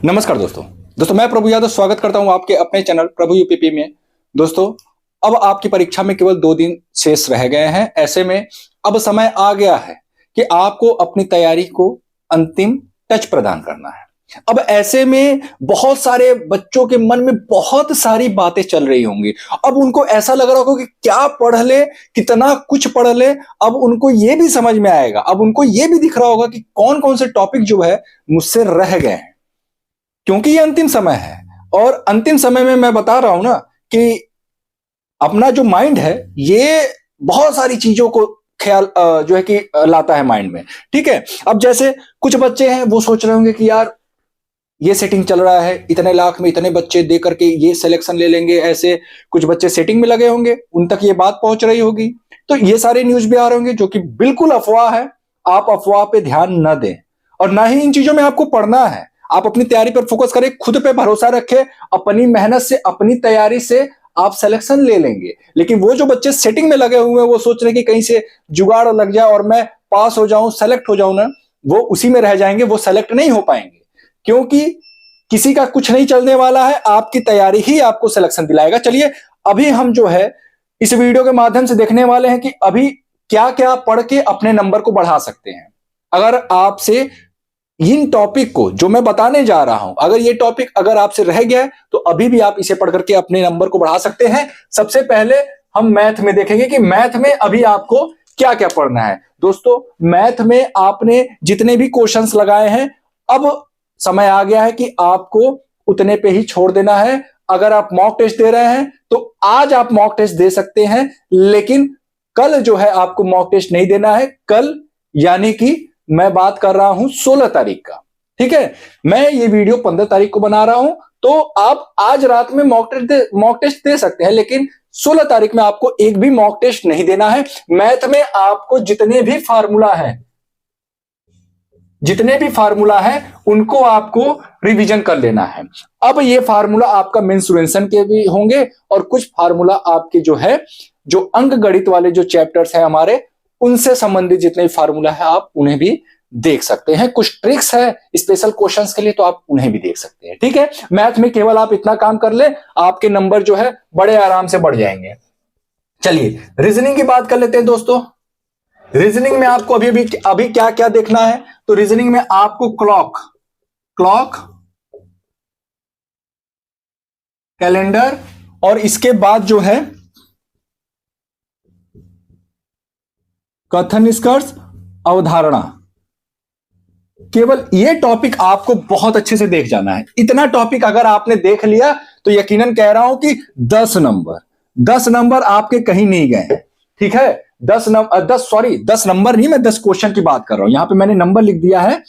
नमस्कार दोस्तों मैं प्रभु यादव स्वागत करता हूं आपके अपने चैनल प्रभु यूपीपी में। दोस्तों, अब आपकी परीक्षा में केवल 2 दिन शेष रह गए हैं। ऐसे में अब समय आ गया है कि आपको अपनी तैयारी को अंतिम टच प्रदान करना है। अब ऐसे में बहुत सारे बच्चों के मन में बहुत सारी बातें चल रही होंगी। अब उनको ऐसा लग रहा होगा कि क्या पढ़ ले, कितना कुछ पढ़ ले। अब उनको यह भी समझ में आएगा, अब उनको यह भी दिख रहा होगा कि कौन कौन से टॉपिक जो है मुझसे रह गए हैं, क्योंकि ये अंतिम समय है। और अंतिम समय में मैं बता रहा हूं ना कि अपना जो माइंड है ये बहुत सारी चीजों को ख्याल जो है कि लाता है माइंड में। ठीक है, अब जैसे कुछ बच्चे हैं वो सोच रहे होंगे कि यार ये सेटिंग चल रहा है, इतने लाख में इतने बच्चे दे करके ये सिलेक्शन ले लेंगे। ऐसे कुछ बच्चे सेटिंग में लगे होंगे, उन तक ये बात पहुंच रही होगी, तो ये सारे न्यूज भी आ रहे होंगे जो कि बिल्कुल अफवाह है। आप अफवाह पे ध्यान न दें और ना ही इन चीजों में आपको पढ़ना है। आप अपनी तैयारी पर फोकस करें, खुद पे भरोसा रखें, अपनी मेहनत से, अपनी तैयारी से आप सिलेक्शन ले लेंगे। लेकिन वो जो बच्चे सेटिंग में लगे हुए हैं, वो सोच रहे हैं कि कहीं से जुगाड़ लग जाए और मैं पास हो जाऊं, सेलेक्ट हो जाऊं ना, वो उसी में रह जाएंगे, वो सेलेक्ट नहीं हो पाएंगे। क्योंकि किसी का कुछ नहीं चलने वाला है, आपकी तैयारी ही आपको सिलेक्शन दिलाएगा। चलिए, अभी हम जो है इस वीडियो के माध्यम से देखने वाले हैं कि अभी क्या क्या पढ़ के अपने नंबर को बढ़ा सकते हैं। अगर आपसे इन टॉपिक को जो मैं बताने जा रहा हूं, अगर ये टॉपिक अगर आपसे रह गया है तो अभी भी आप इसे पढ़ करके अपने नंबर को बढ़ा सकते हैं। सबसे पहले हम मैथ में देखेंगे कि मैथ में अभी आपको क्या क्या पढ़ना है। दोस्तों, मैथ में आपने जितने भी क्वेश्चंस लगाए हैं, अब समय आ गया है कि आपको उतने पे ही छोड़ देना है। अगर आप मॉक टेस्ट दे रहे हैं तो आज आप मॉक टेस्ट दे सकते हैं, लेकिन कल जो है आपको मॉक टेस्ट नहीं देना है। कल यानी कि मैं बात कर रहा हूं 16 तारीख का। ठीक है, मैं ये वीडियो 15 तारीख को बना रहा हूं, तो आप आज रात में मॉक टेस्ट दे सकते हैं, लेकिन 16 तारीख में आपको एक भी मॉक टेस्ट नहीं देना है। मैथ में आपको जितने भी फार्मूला है उनको आपको रिवीजन कर लेना है। अब ये फार्मूला आपका मेंसुरेशन के भी होंगे और कुछ फार्मूला आपके जो अंक गणित वाले जो चैप्टर्स हैं हमारे, उनसे संबंधित जितने फार्मूला है आप उन्हें भी देख सकते हैं। कुछ ट्रिक्स है स्पेशल क्वेश्चंस के लिए, तो आप उन्हें भी देख सकते हैं। ठीक है, मैथ में केवल आप इतना काम कर ले, आपके नंबर जो है बड़े आराम से बढ़ जाएंगे। चलिए, रीजनिंग की बात कर लेते हैं दोस्तों। रीजनिंग में आपको अभी क्या क्या देखना है, तो रीजनिंग में आपको क्लॉक, कैलेंडर और इसके बाद जो है कथन निष्कर्ष, अवधारणा, केवल ये टॉपिक आपको बहुत अच्छे से देख जाना है। इतना टॉपिक अगर आपने देख लिया तो यकीनन कह रहा हूं कि 10 नंबर आपके कहीं नहीं गए। ठीक है, 10 नंबर नहीं, मैं 10 क्वेश्चन की बात कर रहा हूं। यहां पे मैंने नंबर लिख दिया है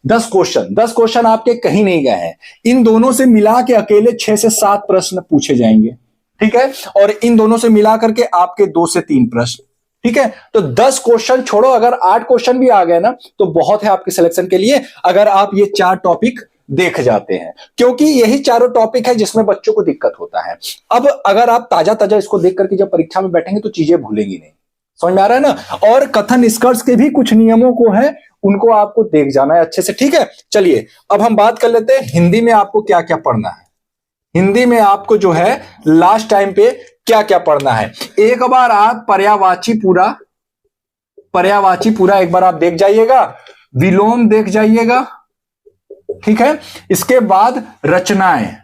10 क्वेश्चन आपके कहीं नहीं गए हैं। इन दोनों से मिला के अकेले 6 से 7 प्रश्न पूछे जाएंगे। ठीक है, और इन दोनों से मिला करके आपके 2 से 3 प्रश्न। ठीक है, तो 10 क्वेश्चन छोड़ो, अगर 8 क्वेश्चन भी आ गए ना तो बहुत है आपके सिलेक्शन के लिए, अगर आप ये 4 टॉपिक देख जाते हैं, क्योंकि यही चारों टॉपिक है जिसमें बच्चों को दिक्कत होता है। अब अगर आप ताजा इसको देख करके जब परीक्षा में बैठेंगे तो चीजें भूलेंगी नहीं। समझ में आ रहा है ना। और कथन निष्कर्ष के भी कुछ नियमों को है, उनको आपको देख जाना है अच्छे से। ठीक है, चलिए अब हम बात कर लेते हैं हिंदी में आपको क्या क्या पढ़ना है। हिंदी में आपको जो है लास्ट टाइम पे क्या क्या पढ़ना है, एक बार आप पर्यायवाची पूरा एक बार आप देख जाइएगा, विलोम देख जाइएगा। ठीक है, इसके बाद रचनाएं।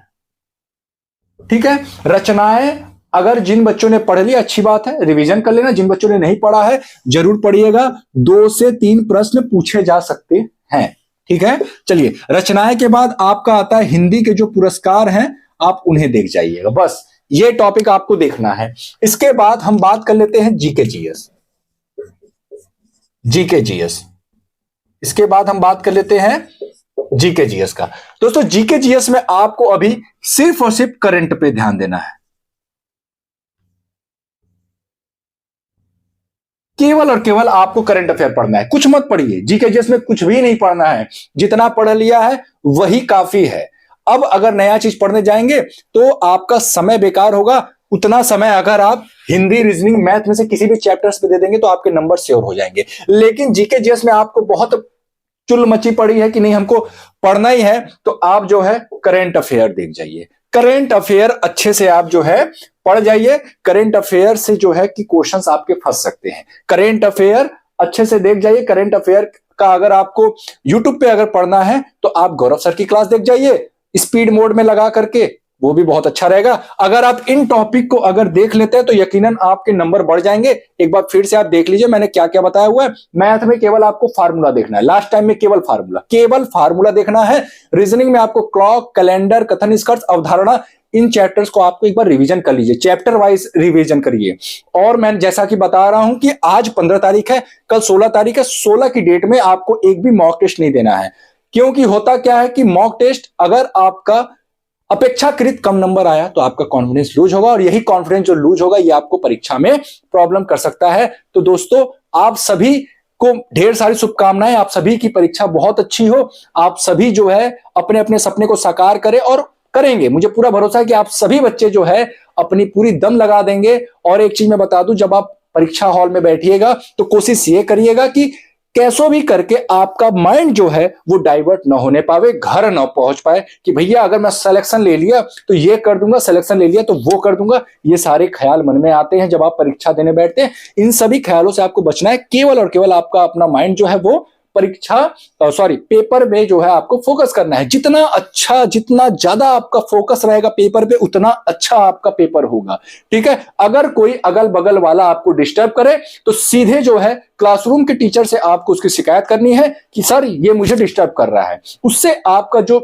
ठीक है, रचनाएं अगर जिन बच्चों ने पढ़ लिया अच्छी बात है, रिवीजन कर लेना। जिन बच्चों ने नहीं पढ़ा है जरूर पढ़िएगा, 2 से 3 प्रश्न पूछे जा सकते हैं। ठीक है, चलिए, रचनाएं के बाद आपका आता है हिंदी के जो पुरस्कार हैं, आप उन्हें देख जाइएगा। बस ये टॉपिक आपको देखना है। इसके बाद हम बात कर लेते हैं जीके जीएस। इसके बाद हम बात कर लेते हैं जीके जीएस का। दोस्तों, जीके जीएस में आपको अभी सिर्फ और सिर्फ करंट पे ध्यान देना है। केवल और केवल आपको करंट अफेयर पढ़ना है, कुछ मत पढ़िए। जीके जीएस में कुछ भी नहीं पढ़ना है, जितना पढ़ लिया है वही काफी है। अब अगर नया चीज पढ़ने जाएंगे तो आपका समय बेकार होगा। उतना समय अगर आप हिंदी, रीजनिंग, मैथ में से किसी भी चैप्टर्स पे दे देंगे तो आपके नंबर श्योर हो जाएंगे। लेकिन जीके जीएस में आपको बहुत चुल मची पड़ी है कि नहीं हमको पढ़ना ही है, तो आप जो है करंट अफेयर देख जाइए। करंट अफेयर अच्छे से आप जो है पढ़ जाइए। करंट अफेयर से जो है कि क्वेश्चंस आपके फंस सकते हैं। करंट अफेयर अच्छे से देख जाइए। करंट अफेयर का अगर आपको यूट्यूब पे अगर पढ़ना है तो आप गौरव सर की क्लास देख जाइए स्पीड मोड में लगा करके, वो भी बहुत अच्छा रहेगा। अगर आप इन टॉपिक को अगर देख लेते हैं तो यकीनन आपके नंबर बढ़ जाएंगे। एक बार फिर से आप देख लीजिए मैंने क्या क्या बताया हुआ है। मैथ में केवल आपको फार्मूला देखना है, लास्ट टाइम में केवल फार्मूला देखना है। रीजनिंग में आपको क्लॉक, कैलेंडर, कथन निष्कर्ष, अवधारणा, इन चैप्टर्स को आपको एक बार रिवीजन कर लीजिए, चैप्टर वाइज रिवीजन करिए। और मैं जैसा कि बता रहा हूं कि आज 15 तारीख है, कल 16 तारीख है, 16 की डेट में आपको एक भी मॉक टेस्ट नहीं देना है। क्योंकि होता क्या है कि मॉक टेस्ट अगर आपका अपेक्षाकृत कम नंबर आया तो आपका कॉन्फिडेंस लूज होगा, और यही कॉन्फिडेंस जो लूज होगा ये आपको परीक्षा में प्रॉब्लम कर सकता है। तो दोस्तों आप सभी को ढेर सारी शुभकामनाएं, आप सभी की परीक्षा बहुत अच्छी हो, आप सभी जो है अपने अपने सपने को साकार करें और करेंगे। मुझे पूरा भरोसा है कि आप सभी बच्चे जो है अपनी पूरी दम लगा देंगे। और एक चीज मैं बता दूं, जब आप परीक्षा हॉल में बैठिएगा तो कोशिश ये करिएगा कि कैसो भी करके आपका माइंड जो है वो डाइवर्ट ना होने पावे, घर ना पहुंच पाए कि भैया अगर मैं सिलेक्शन ले लिया तो ये कर दूंगा, सिलेक्शन ले लिया तो वो कर दूंगा। ये सारे ख्याल मन में आते हैं जब आप परीक्षा देने बैठते हैं। इन सभी ख्यालों से आपको बचना है। केवल और केवल आपका अपना माइंड जो है वो पेपर में जो है आपको फोकस करना है। जितना अच्छा, जितना ज्यादा आपका फोकस रहेगा पेपर पे, उतना अच्छा आपका पेपर होगा। ठीक है। अगर कोई अगल बगल वाला आपको डिस्टर्ब करे तो सीधे जो है क्लासरूम के टीचर से आपको उसकी शिकायत करनी है कि सर ये मुझे डिस्टर्ब कर रहा है। उससे आपका जो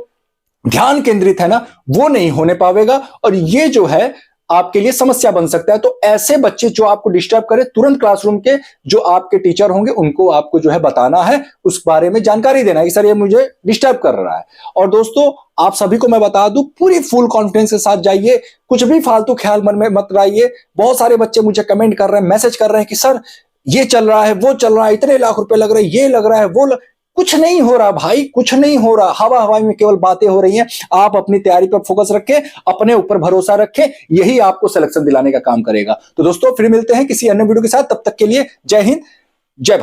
ध्यान केंद्रित है ना वो नहीं होने पाएगा, और ये जो है आपके लिए समस्या बन सकता है। तो ऐसे बच्चे जो आपको डिस्टर्ब करे, तुरंत क्लासरूम के जो आपके टीचर होंगे उनको आपको जो है बताना है, उस बारे में जानकारी देना है कि सर ये मुझे डिस्टर्ब कर रहा है। और दोस्तों आप सभी को मैं बता दूं, पूरी फुल कॉन्फिडेंस के साथ जाइए, कुछ भी फालतू ख्याल मन में मत लाइए। बहुत सारे बच्चे मुझे कमेंट कर रहे हैं, मैसेज कर रहे हैं कि सर ये चल रहा है, वो चल रहा है, इतने लाख रुपए लग रहे हैं, ये लग रहा है, कुछ नहीं हो रहा भाई, कुछ नहीं हो रहा। हवा हवाई में केवल बातें हो रही हैं। आप अपनी तैयारी पर फोकस रखें, अपने ऊपर भरोसा रखें, यही आपको सिलेक्शन दिलाने का काम करेगा। तो दोस्तों फिर मिलते हैं किसी अन्य वीडियो के साथ, तब तक के लिए जय हिंद, जय भारत।